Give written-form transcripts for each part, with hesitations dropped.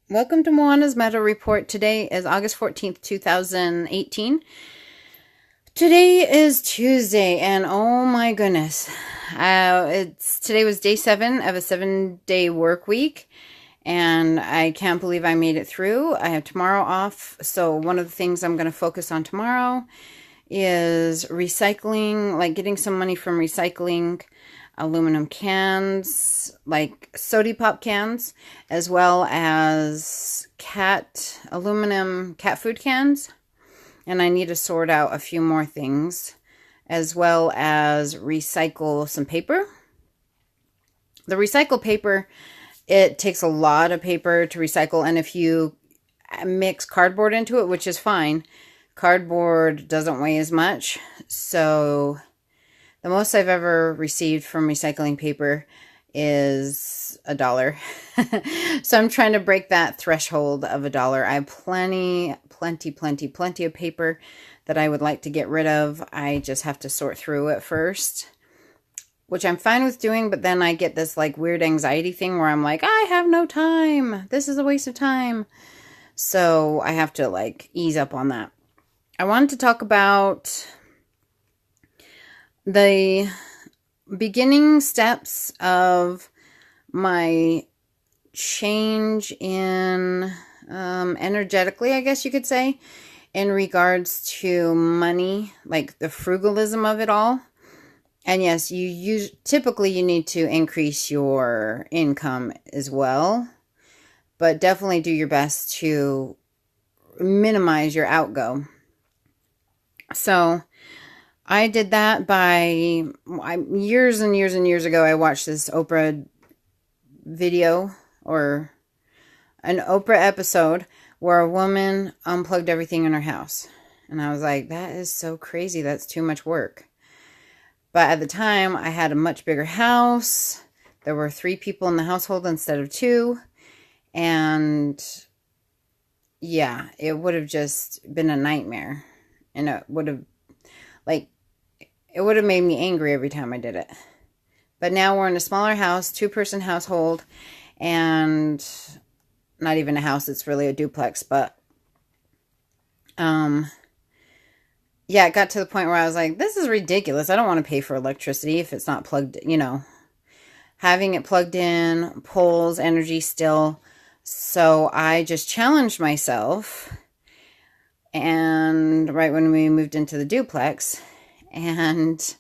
Welcome to Moana's Meadow Report. Today is August 14th, 2018. Today is Tuesday, and oh my goodness. Today was day 7 of a 7-day work week, and I can't believe I made it through. I have tomorrow off, so one of the things I'm going to focus on tomorrow is recycling, like getting some money from recycling aluminum cans, like soda pop cans, as well as aluminum cat food cans. And I need to sort out a few more things, as well as recycle some paper. The recycled paper, it takes a lot of paper to recycle, and if you mix cardboard into it, which is fine, cardboard doesn't weigh as much. So the most I've ever received from recycling paper is $1. So I'm trying to break that threshold of $1. I have plenty of paper that I would like to get rid of. I just have to sort through it first, which I'm fine with doing, but then I get this like weird anxiety thing where I'm like, I have no time. This is a waste of time. So I have to like ease up on that. I wanted to talk about the beginning steps of my change in energetically, I guess you could say, in regards to money, like the frugalism of it all. And yes, typically you need to increase your income as well, but definitely do your best to minimize your outgo. So I did that by years and years ago. I watched this Oprah video, or an Oprah episode, where a woman unplugged everything in her house. And I was like, that is so crazy. That's too much work. But at the time, I had a much bigger house. There were 3 people in the household instead of 2. And yeah, it would have just been a nightmare. And it would have made me angry every time I did it. But now we're in a smaller house, 2-person household, and not even a house, it's really a duplex. But yeah, it got to the point where I was like, this is ridiculous. I don't want to pay for electricity if it's not plugged, having it plugged in pulls energy still. So I just challenged myself, and right when we moved into the duplex, and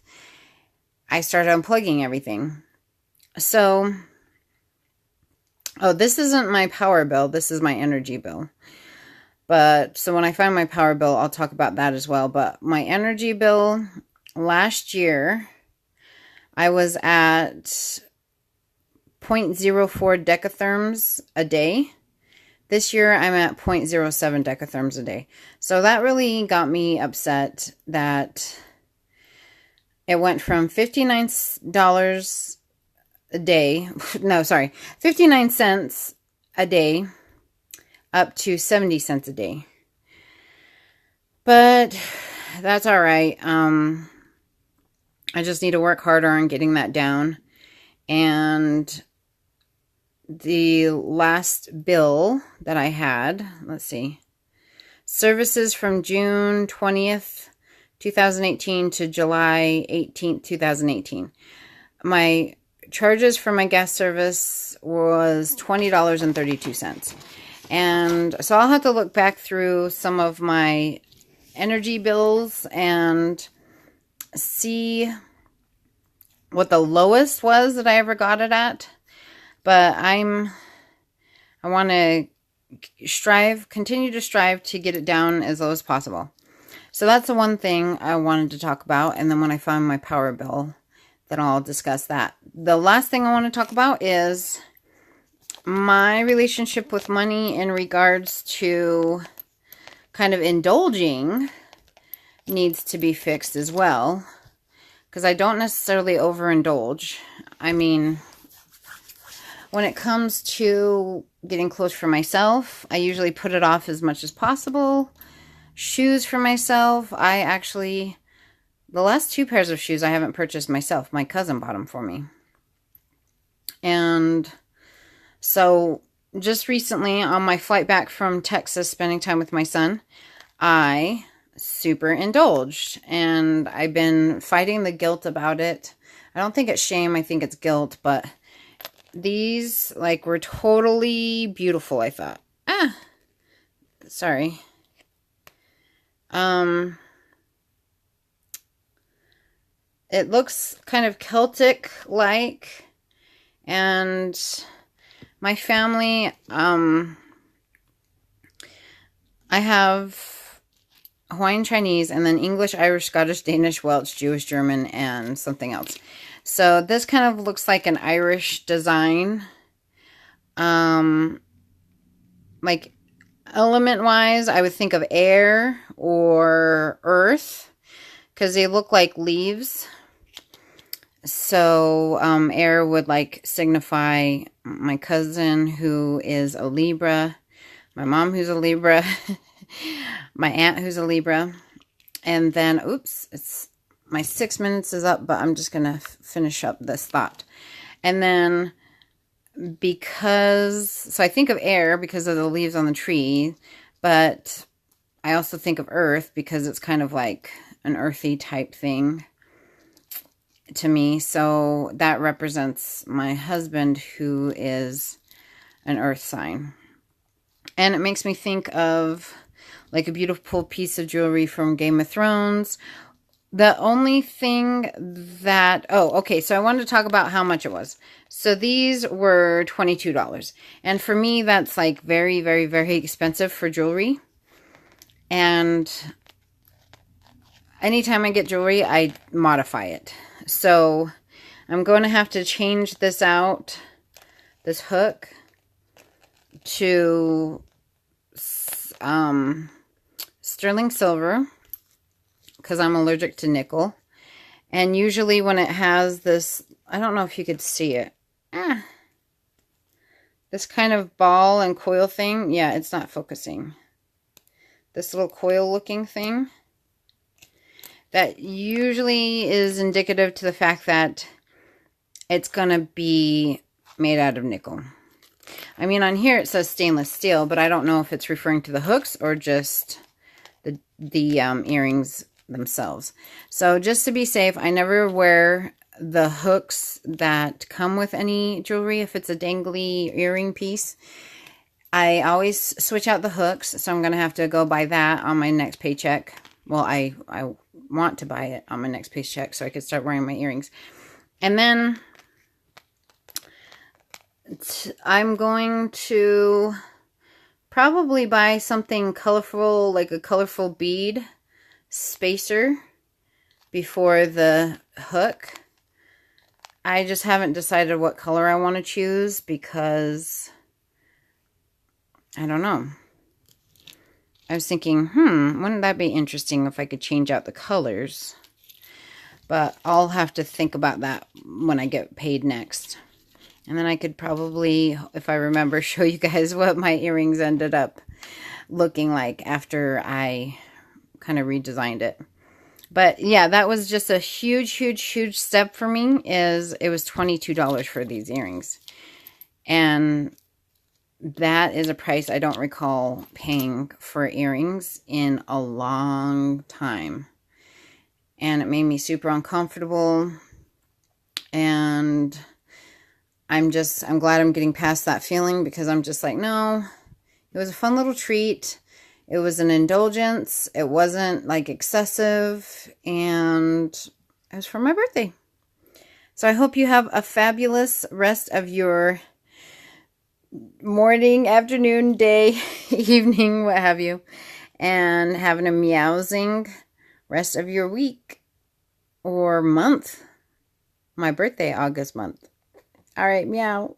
I started unplugging everything. So, this isn't my power bill. This is my energy bill. But, so when I find my power bill, I'll talk about that as well. But my energy bill last year, I was at 0.04 decatherms a day. This year, I'm at 0.07 decatherms a day. So that really got me upset that it went from $59 a day. No, sorry. 59 cents a day up to 70 cents a day. But that's all right. I just need to work harder on getting that down. And the last bill that I had, let's see, services from June 20th, 2018 to July 18th, 2018. My charges for my gas service was $20.32. And so I'll have to look back through some of my energy bills and see what the lowest was that I ever got it at. But I want to continue to strive to get it down as low as possible. So that's the one thing I wanted to talk about. And then when I find my power bill, then I'll discuss that. The last thing I want to talk about is my relationship with money in regards to kind of indulging needs to be fixed as well. Because I don't necessarily overindulge. I mean, when it comes to getting clothes for myself, I usually put it off as much as possible. Shoes for myself, the last 2 pairs of shoes I haven't purchased myself. My cousin bought them for me. And so just recently on my flight back from Texas, spending time with my son, I super indulged, and I've been fighting the guilt about it. I don't think it's shame, I think it's guilt, but these like were totally beautiful, I thought. Sorry. It looks kind of Celtic like, and my family, I have Hawaiian Chinese, and then English, Irish, Scottish, Danish, Welsh, Jewish, German, and something else. So this kind of looks like an Irish design. Like element-wise, I would think of air or earth, because they look like leaves. So air would like signify my cousin, who is a Libra, my mom, who's a Libra, my aunt, who's a Libra, and then, oops, it's my 6 minutes is up, but I'm just going to finish up this thought. And then so I think of air because of the leaves on the tree, but I also think of earth because it's kind of like an earthy type thing to me. So that represents my husband, who is an earth sign. And it makes me think of like a beautiful piece of jewelry from Game of Thrones. The only thing that, okay, so I wanted to talk about how much it was. So these were $22. And for me, that's like very, very, very expensive for jewelry. And anytime I get jewelry, I modify it. So I'm going to have to change this out, this hook, to sterling silver, because I'm allergic to nickel. And usually when it has this, I don't know if you could see it, this kind of ball and coil thing. Yeah, it's not focusing. This little coil looking thing. That usually is indicative to the fact that it's going to be made out of nickel. I mean, on here it says stainless steel, but I don't know if it's referring to the hooks or just the earrings themselves. So just to be safe, I never wear the hooks that come with any jewelry if it's a dangly earring piece. I always switch out the hooks, so I'm going to have to go buy that on my next paycheck. Well, I want to buy it on my next paycheck so I could start wearing my earrings. And then I'm going to probably buy something colorful, like a colorful bead spacer before the hook. I just haven't decided what color I want to choose because I don't know. I was thinking, wouldn't that be interesting if I could change out the colors? But I'll have to think about that when I get paid next. And then I could probably, if I remember, show you guys what my earrings ended up looking like after I kind of redesigned it. But yeah, that was just a huge, huge, huge step for me. It was $22 for these earrings. And that is a price I don't recall paying for earrings in a long time. And it made me super uncomfortable. And I'm glad I'm getting past that feeling, because I'm just like, no, it was a fun little treat. It was an indulgence. It wasn't like excessive, and it was for my birthday. So I hope you have a fabulous rest of your morning, afternoon, day, evening, what have you, and having a meowsing rest of your week or month. My birthday, August month. All right, meow.